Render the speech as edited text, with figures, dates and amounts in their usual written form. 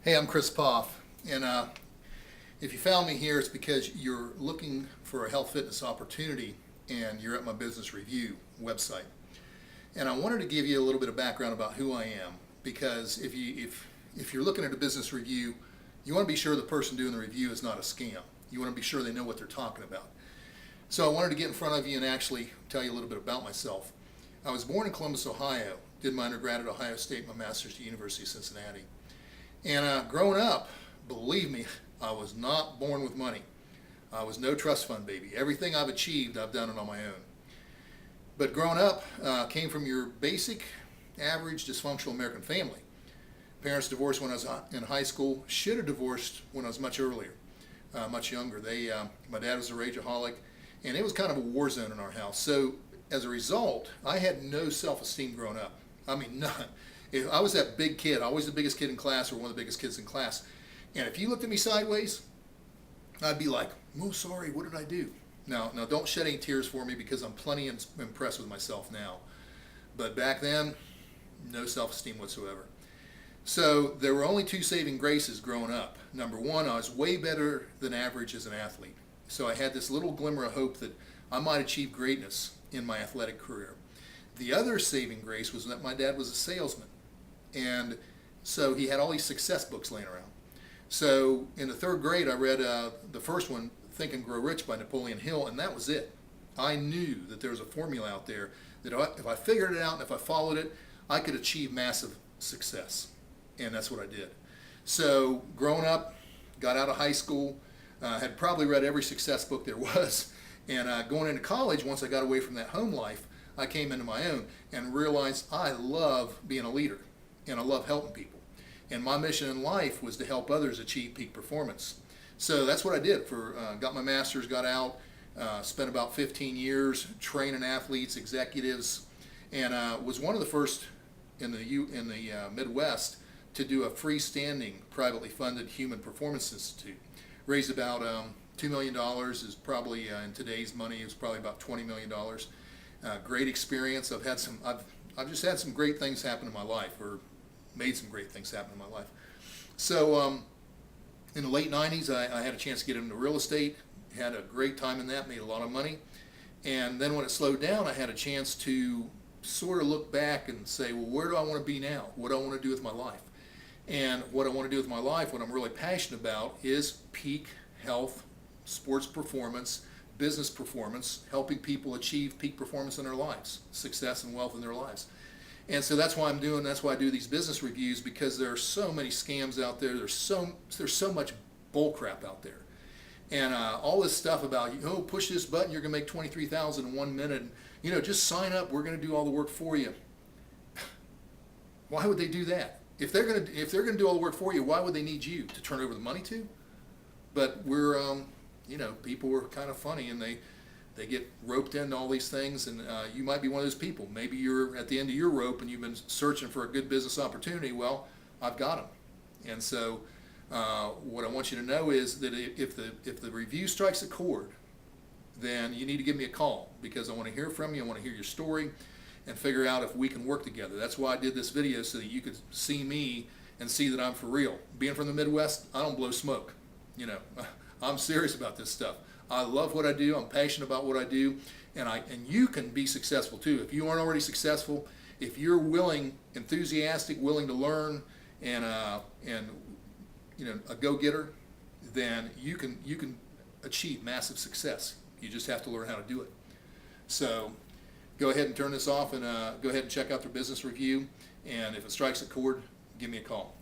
Hey, I'm Chris Poff, and if you found me here, it's because you're looking for a health fitness opportunity, and you're at my business review website. And I wanted to give you a little bit of background about who I am, because if you're looking at a business review, you want to be sure the person doing the review is not a scam. You want to be sure they know what they're talking about. So I wanted to get in front of you and actually tell you a little bit about myself. I was born in Columbus, Ohio. Did my undergrad at Ohio State, my master's at the University of Cincinnati. And growing up, believe me, I was not born with money. I was no trust fund baby. Everything I've achieved, I've done it on my own. But growing up, came from your basic, average, dysfunctional American family. Parents divorced when I was in high school. Should have divorced when I was much earlier, much younger. My dad was a rageaholic, and it was kind of a war zone in our house. So as a result, I had no self-esteem growing up. I mean, none. I was that big kid, always the biggest kid in class or one of the biggest kids in class. And if you looked at me sideways, I'd be like, oh, sorry, what did I do? Now don't shed any tears for me, because I'm plenty impressed with myself now. But back then, no self-esteem whatsoever. So there were only two saving graces growing up. Number one, I was way better than average as an athlete. So I had this little glimmer of hope that I might achieve greatness in my athletic career. The other saving grace was that my dad was a salesman. And so he had all these success books laying around. So in the third grade, I read the first one, Think and Grow Rich by Napoleon Hill, and that was it. I knew that there was a formula out there that if I figured it out and if I followed it, I could achieve massive success. And that's what I did. So growing up, got out of high school, had probably read every success book there was. And going into college, once I got away from that home life, I came into my own and realized I love being a leader. And I love helping people. And my mission in life was to help others achieve peak performance. So that's what I did. Got my master's, got out, spent about 15 years training athletes, executives, and was one of the first in the Midwest to do a freestanding, privately funded human performance institute. Raised about $2 million, is probably in today's money is probably about $20 million. Great experience. I've just had some great things happen in my life, or made some great things happen in my life. So in the late 90s, I had a chance to get into real estate, had a great time in that, made a lot of money. And then when it slowed down, I had a chance to sort of look back and say, well, where do I want to be now? What do I want to do with my life? And what I want to do with my life, what I'm really passionate about, is peak health, sports performance, business performance, helping people achieve peak performance in their lives, success and wealth in their lives. And so that's why that's why I do these business reviews, because there are so many scams out there. There's so much bull crap out there. And all this stuff about, push this button, you're going to make $23,000 in 1 minute. And, just sign up, we're going to do all the work for you. Why would they do that? If they're going to do all the work for you, why would they need you to turn over the money to? But people are kind of funny, and they get roped into all these things, and you might be one of those people. Maybe you're at the end of your rope and you've been searching for a good business opportunity. Well, I've got them. And so what I want you to know is that if the review strikes a chord, then you need to give me a call, because I want to hear from you. I want to hear your story and figure out if we can work together. That's why I did this video, so that you could see me and see that I'm for real. Being from the Midwest, I don't blow smoke. I'm serious about this stuff. I love what I do. I'm passionate about what I do, and you can be successful too. If you aren't already successful, if you're enthusiastic, willing to learn, and a go-getter, then you can achieve massive success. You just have to learn how to do it. So go ahead and turn this off, and go ahead and check out their business review. And if it strikes a chord, give me a call.